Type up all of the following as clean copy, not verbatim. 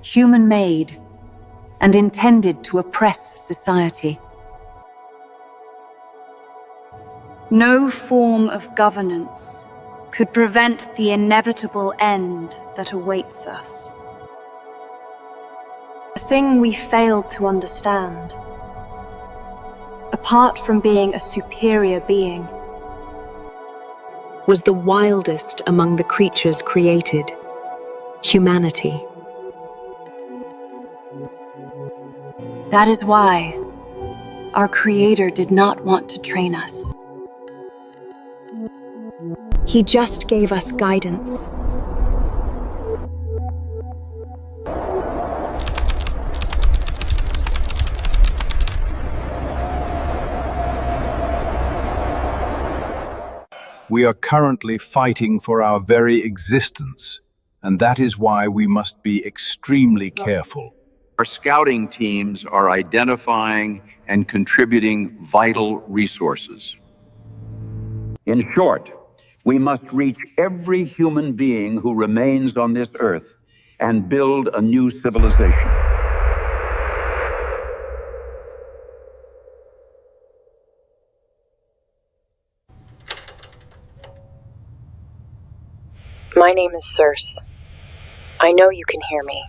human-made, and intended to oppress society. No form of governance could prevent the inevitable end that awaits us. The thing we failed to understand, apart from being a superior being, was the wildest among the creatures created, humanity. That is why our Creator did not want to train us. He just gave us guidance. We are currently fighting for our very existence, and that is why we must be extremely careful. Our scouting teams are identifying and contributing vital resources. In short, we must reach every human being who remains on this earth and build a new civilization. My name is Circe. I know you can hear me.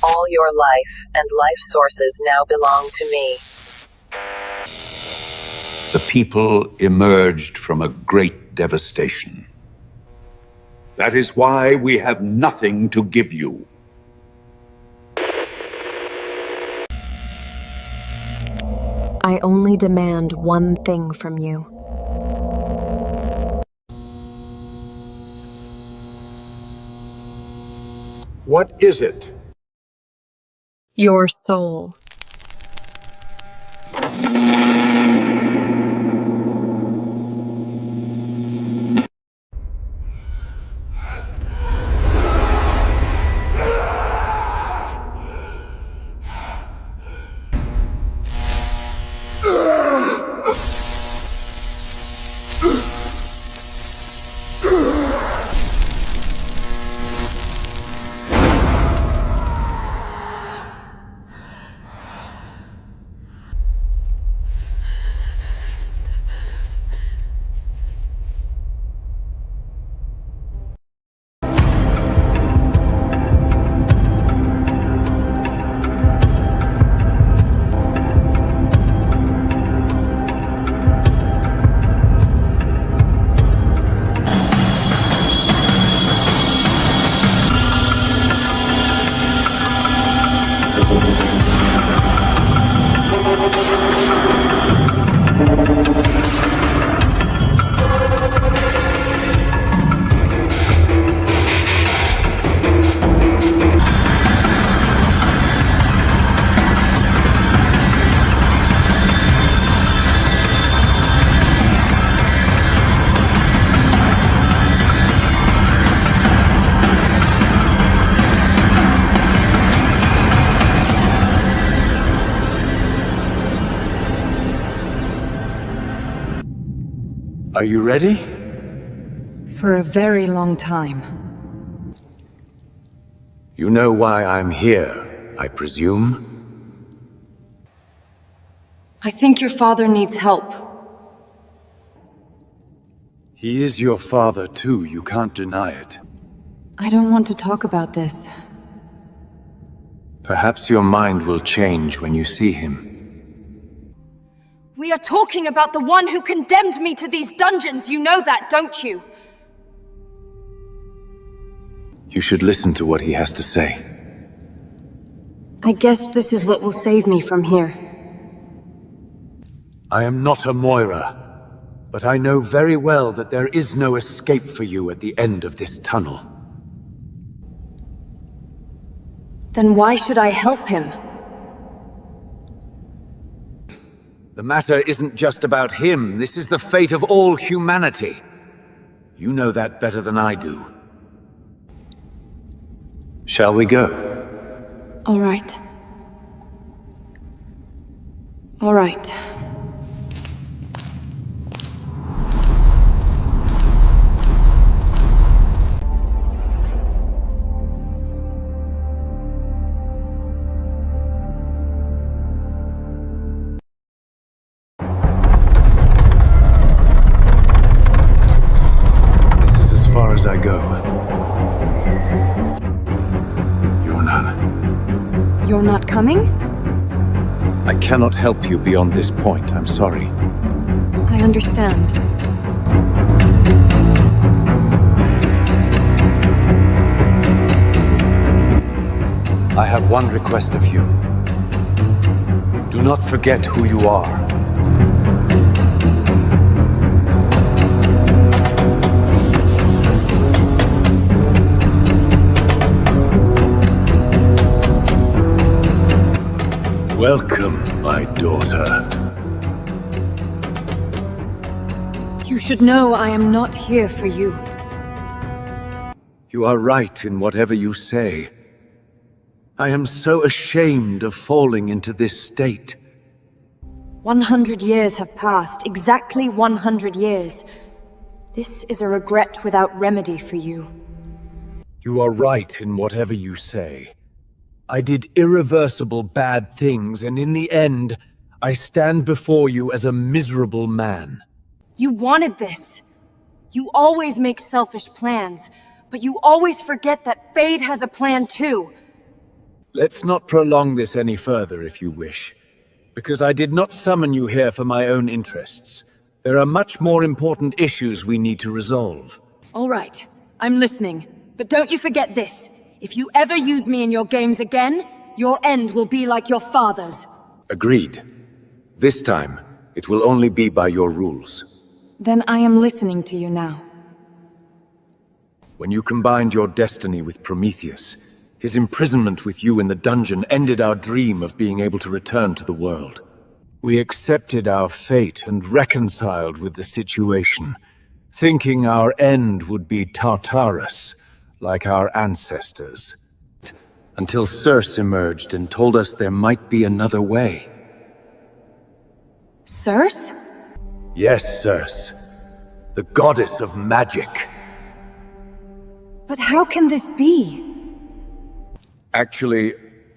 All your life and life sources now belong to me. The people emerged from a great devastation. That is why we have nothing to give you. I only demand one thing from you. What is it? Your soul. Are you ready? For a very long time. You know why I'm here, I presume? I think your father needs help. He is your father too, you can't deny it. I don't want to talk about this. Perhaps your mind will change when you see him. We are talking about the one who condemned me to these dungeons, you know that, don't you? You should listen to what he has to say. I guess this is what will save me from here. I am not a Moira, but I know very well that there is no escape for you at the end of this tunnel. Then why should I help him? The matter isn't just about him. This is the fate of all humanity. You know that better than I do. Shall we go? All right. All right. not coming? I cannot help you beyond this point, I'm sorry. I understand. I have one request of you. Do not forget who you are. Welcome, my daughter. You should know I am not here for you. You are right in whatever you say. I am so ashamed of falling into this state. 100 years have passed, exactly 100 years. This is a regret without remedy for you. You are right in whatever you say. I did irreversible bad things, and in the end, I stand before you as a miserable man. You wanted this. You always make selfish plans, but you always forget that fate has a plan too. Let's not prolong this any further if you wish, because I did not summon you here for my own interests. There are much more important issues we need to resolve. All right, I'm listening, but don't you forget this. If you ever use me in your games again, your end will be like your father's. Agreed. This time, it will only be by your rules. Then I am listening to you now. When you combined your destiny with Prometheus, his imprisonment with you in the dungeon ended our dream of being able to return to the world. We accepted our fate and reconciled with the situation, thinking our end would be Tartarus, like our ancestors. Until Circe emerged and told us there might be another way. Circe? Yes, Circe. The goddess of magic. But how can this be? Actually,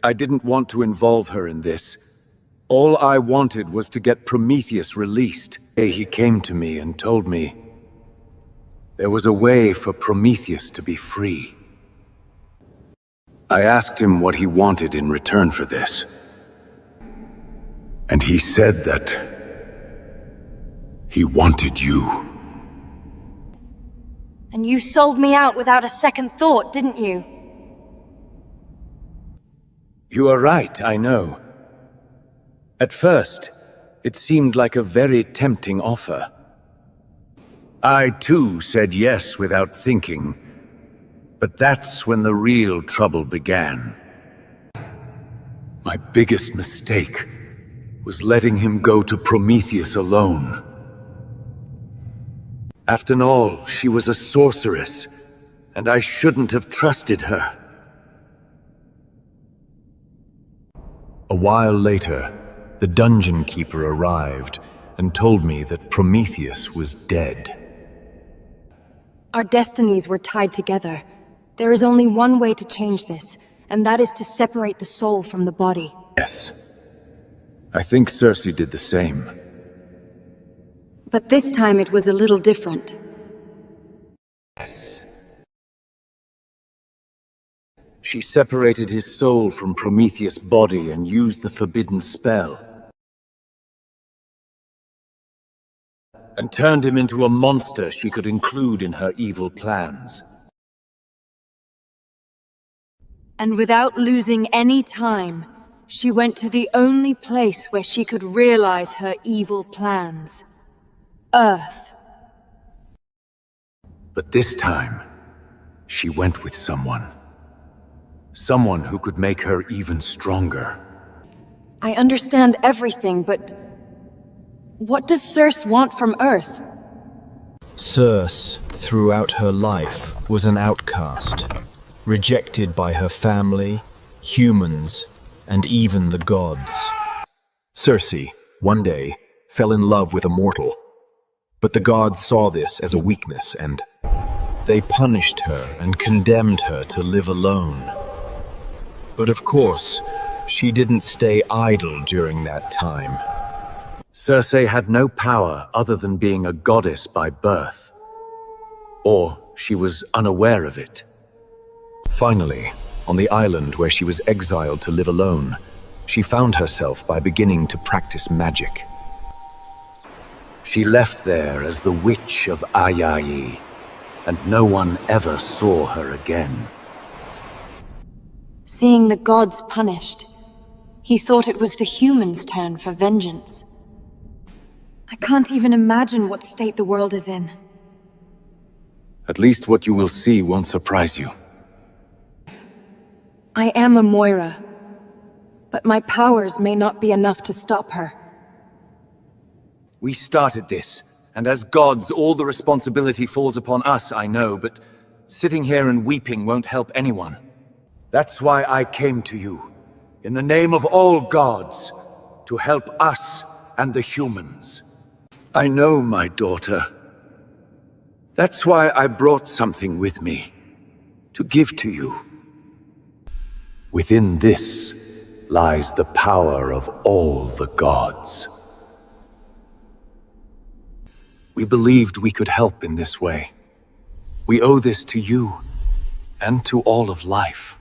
I didn't want to involve her in this. All I wanted was to get Prometheus released. He came to me and told me there was a way for Prometheus to be free. I asked him what he wanted in return for this. And he said that he wanted you. And you sold me out without a second thought, didn't you? You are right, I know. At first, it seemed like a very tempting offer. I too said yes without thinking, but that's when the real trouble began. My biggest mistake was letting him go to Prometheus alone. After all, she was a sorceress, and I shouldn't have trusted her. A while later, the dungeon keeper arrived and told me that Prometheus was dead. Our destinies were tied together. There is only one way to change this, and that is to separate the soul from the body. Yes. I think Circe did the same. But this time it was a little different. Yes. She separated his soul from Prometheus' body and used the forbidden spell. And turned him into a monster she could include in her evil plans. And without losing any time, she went to the only place where she could realize her evil plans. Earth. But this time, she went with someone. Someone who could make her even stronger. I understand everything, but what does Circe want from Earth? Circe, throughout her life, was an outcast, rejected by her family, humans, and even the gods. Circe, one day, fell in love with a mortal, but the gods saw this as a weakness and they punished her and condemned her to live alone. But of course, she didn't stay idle during that time. Circe had no power other than being a goddess by birth. Or she was unaware of it. Finally, on the island where she was exiled to live alone, She found herself by beginning to practice magic. She left there as the Witch of Ayayi, and no one ever saw her again. Seeing the gods punished, he thought it was the humans' turn for vengeance. I can't even imagine what state the world is in. At least what you will see won't surprise you. I am a Moira, but my powers may not be enough to stop her. We started this, and as gods, all the responsibility falls upon us, I know, but sitting here and weeping won't help anyone. That's why I came to you, in the name of all gods, to help us and the humans. I know, my daughter. That's why I brought something with me, to give to you. Within this lies the power of all the gods. We believed we could help in this way. We owe this to you, and to all of life.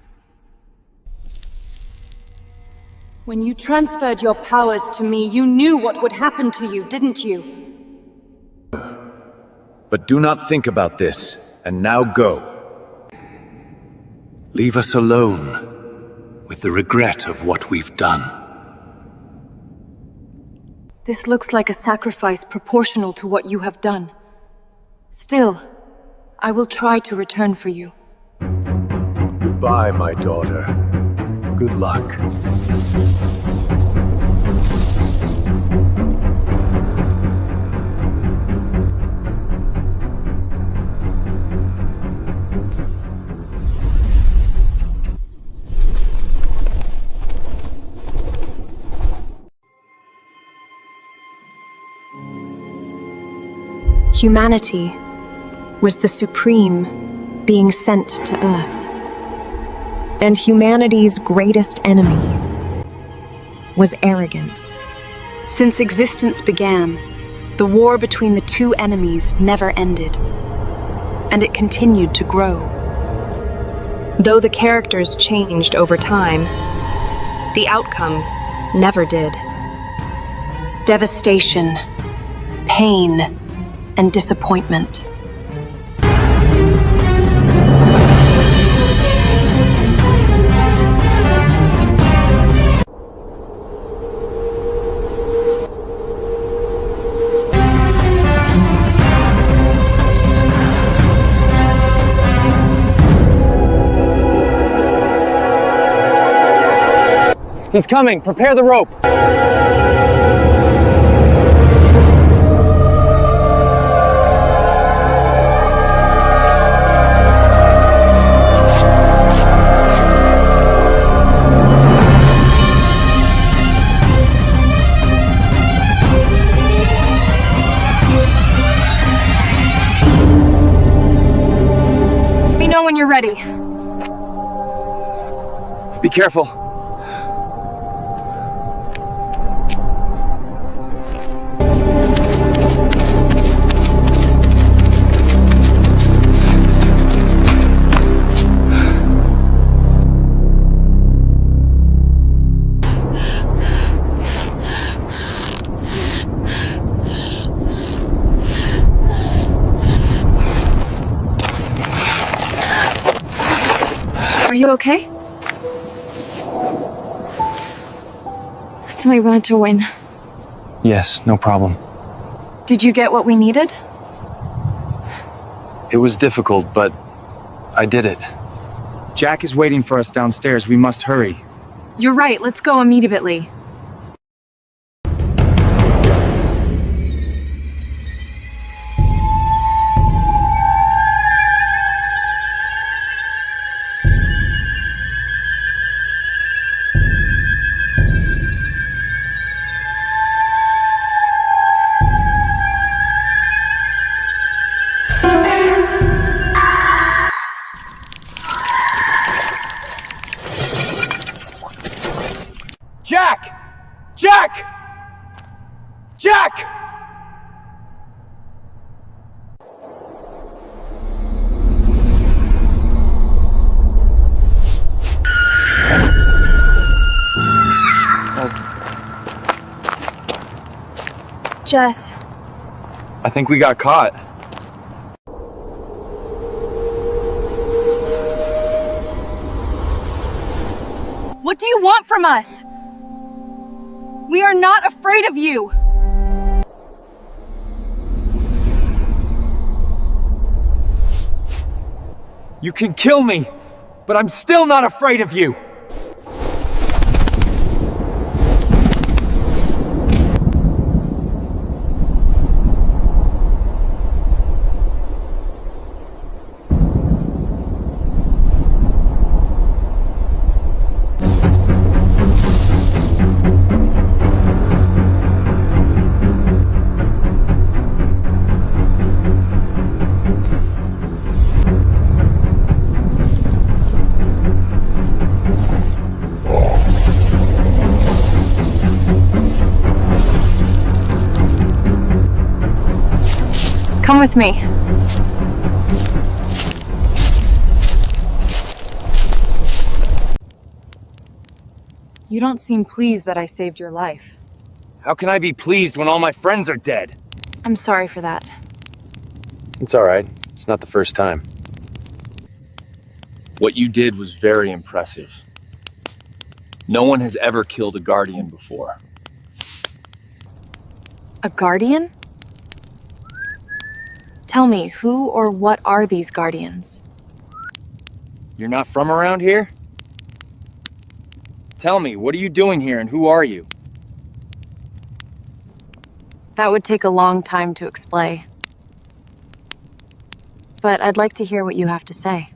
When you transferred your powers to me, you knew what would happen to you, didn't you? But do not think about this, and now go. Leave us alone, with the regret of what we've done. This looks like a sacrifice proportional to what you have done. Still, I will try to return for you. Goodbye, my daughter. Good luck. Humanity was the supreme being sent to Earth. And humanity's greatest enemy was arrogance. Since existence began, the war between the two enemies never ended, and it continued to grow. Though the characters changed over time, the outcome never did. Devastation, pain, and disappointment. He's coming! Prepare the rope! Let me know when you're ready. Be careful. Are you okay? That's my right to win. Yes, no problem. Did you get what we needed? It was difficult, but I did it. Jack is waiting for us downstairs. We must hurry. You're right, let's go immediately. Jack! Jess. I think we got caught. What do you want from us? We are not afraid of you! You can kill me, but I'm still not afraid of you! Come with me. You don't seem pleased that I saved your life. How can I be pleased when all my friends are dead? I'm sorry for that. It's all right. It's not the first time. What you did was very impressive. No one has ever killed a guardian before. A guardian? Tell me, who or what are these guardians? You're not from around here? Tell me, what are you doing here and who are you? That would take a long time to explain. But I'd like to hear what you have to say.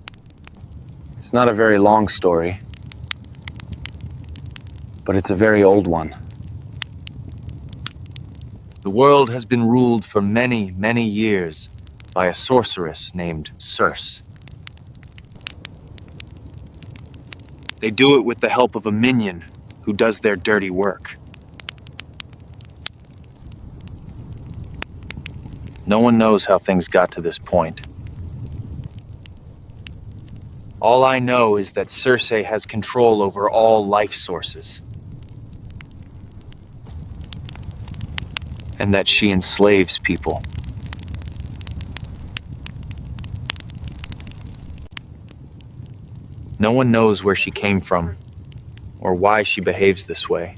It's not a very long story, but it's a very old one. The world has been ruled for many, many years by a sorceress named Circe. They do it with the help of a minion who does their dirty work. No one knows how things got to this point. All I know is that Circe has control over all life sources. And that she enslaves people. No one knows where she came from, or why she behaves this way.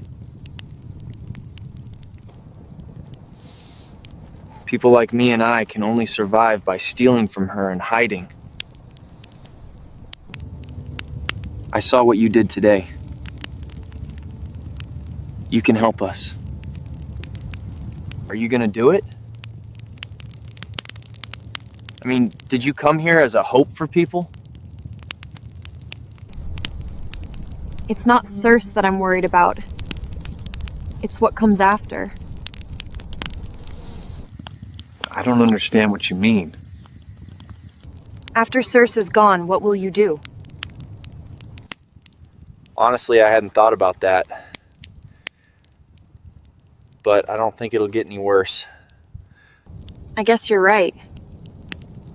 People like me and I can only survive by stealing from her and hiding. I saw what you did today. You can help us. Are you gonna do it? I mean, did you come here as a hope for people? It's not Circe that I'm worried about. It's what comes after. I don't understand what you mean. After Circe is gone, what will you do? Honestly, I hadn't thought about that. But I don't think it'll get any worse. I guess you're right.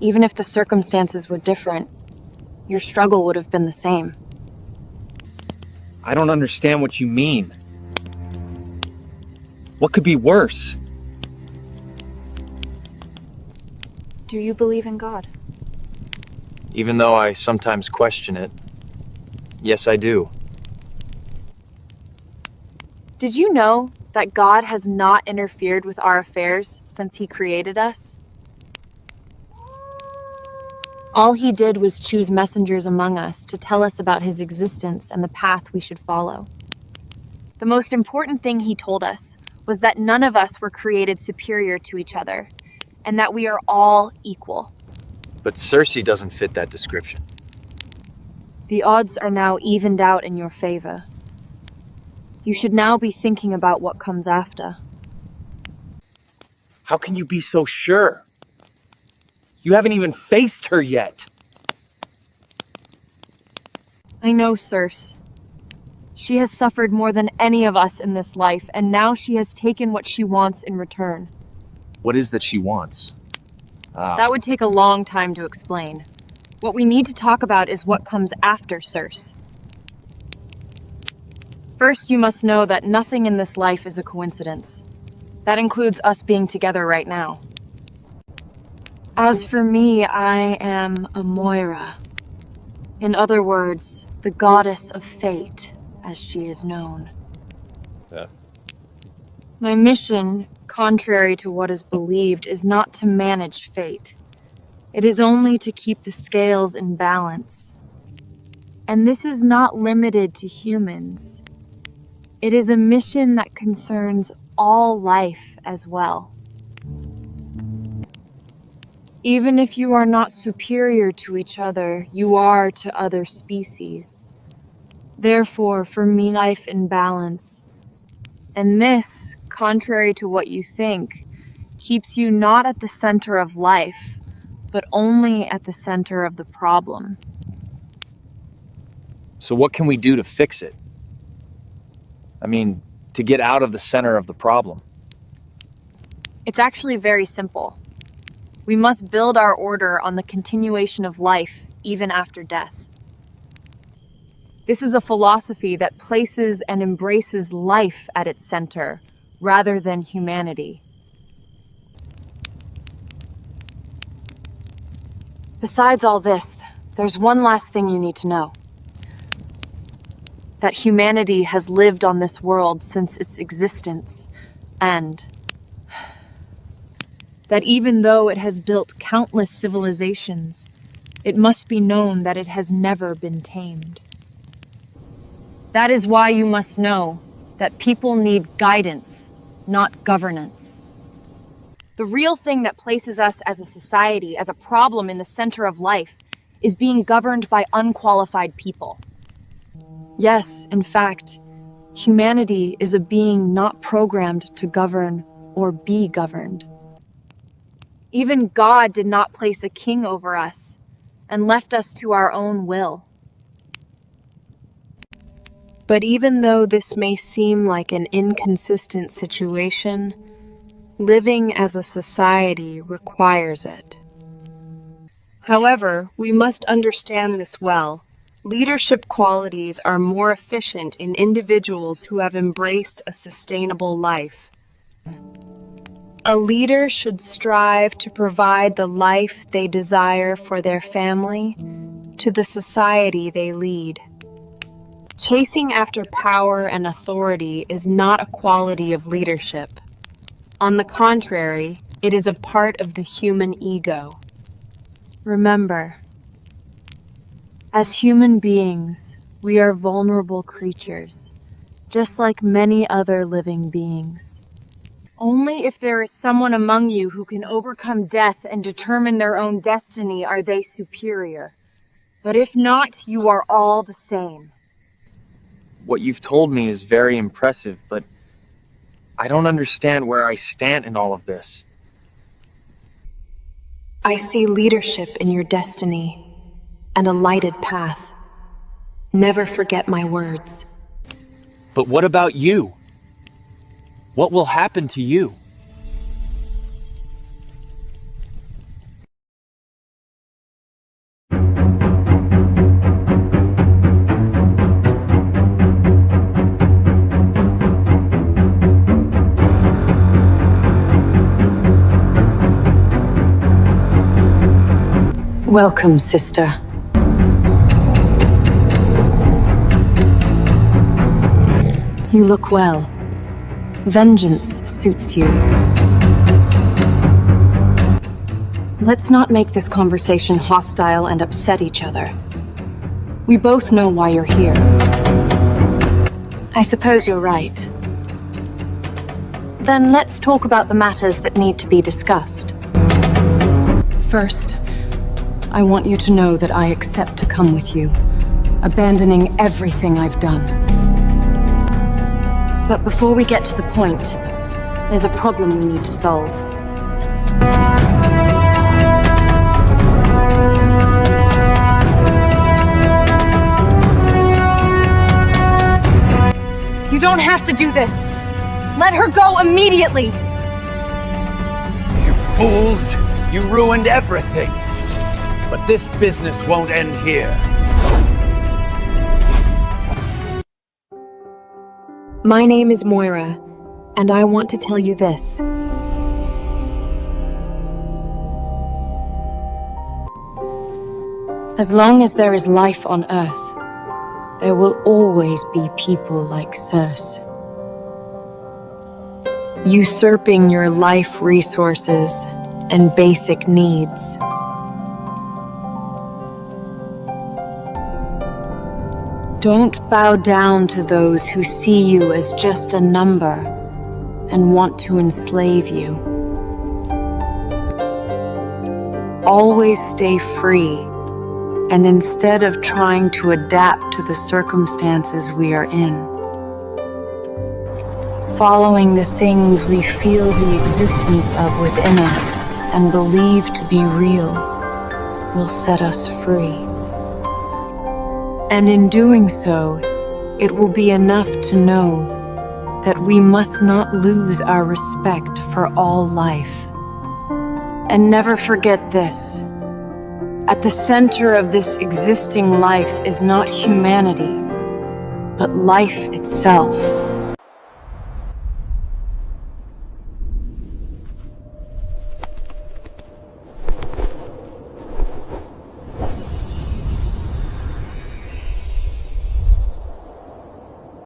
Even if the circumstances were different, your struggle would have been the same. I don't understand what you mean. What could be worse? Do you believe in God? Even though I sometimes question it, yes, I do. Did you know that God has not interfered with our affairs since He created us? All He did was choose messengers among us to tell us about His existence and the path we should follow. The most important thing He told us was that none of us were created superior to each other, and that we are all equal. But Circe doesn't fit that description. The odds are now evened out in your favor. You should now be thinking about what comes after. How can you be so sure? You haven't even faced her yet. I know Circe. She has suffered more than any of us in this life, and now she has taken what she wants in return. What is that she wants? That would take a long time to explain. What we need to talk about is what comes after Circe. First, you must know that nothing in this life is a coincidence. That includes us being together right now. As for me, I am a Moira. In other words, the goddess of fate, as she is known. Yeah. My mission, contrary to what is believed, is not to manage fate. It is only to keep the scales in balance. And this is not limited to humans. It is a mission that concerns all life as well. Even if you are not superior to each other, you are to other species. Therefore, for me, life in balance. And this, contrary to what you think, keeps you not at the center of life, but only at the center of the problem. So what can we do to fix it? I mean, to get out of the center of the problem. It's actually very simple. We must build our order on the continuation of life, even after death. This is a philosophy that places and embraces life at its center, rather than humanity. Besides all this, there's one last thing you need to know. That humanity has lived on this world since its existence, and that even though it has built countless civilizations, it must be known that it has never been tamed. That is why you must know that people need guidance, not governance. The real thing that places us as a society, as a problem in the center of life, is being governed by unqualified people. Yes, in fact, humanity is a being not programmed to govern or be governed. Even God did not place a king over us and left us to our own will. But even though this may seem like an inconsistent situation, living as a society requires it. However, we must understand this well. Leadership qualities are more efficient in individuals who have embraced a sustainable life. A leader should strive to provide the life they desire for their family, to the society they lead. Chasing after power and authority is not a quality of leadership. On the contrary, it is a part of the human ego. Remember, as human beings, we are vulnerable creatures, just like many other living beings. Only if there is someone among you who can overcome death and determine their own destiny are they superior. But if not, you are all the same. What you've told me is very impressive, but I don't understand where I stand in all of this. I see leadership in your destiny and a lighted path. Never forget my words. But what about you? What will happen to you? Welcome, sister. You look well. Vengeance suits you. Let's not make this conversation hostile and upset each other. We both know why you're here. I suppose you're right. Then let's talk about the matters that need to be discussed. First, I want you to know that I accept to come with you, abandoning everything I've done. But before we get to the point, there's a problem we need to solve. You don't have to do this. Let her go immediately. You fools! You ruined everything! But this business won't end here. My name is Moira, And I want to tell you this. As long as there is life on Earth, there will always be people like Circe, usurping your life resources and basic needs. Don't bow down to those who see you as just a number and want to enslave you. Always stay free, and instead of trying to adapt to the circumstances we are in, following the things we feel the existence of within us and believe to be real will set us free. And in doing so, it will be enough to know that we must not lose our respect for all life. And never forget this: at the center of this existing life is not humanity, but life itself.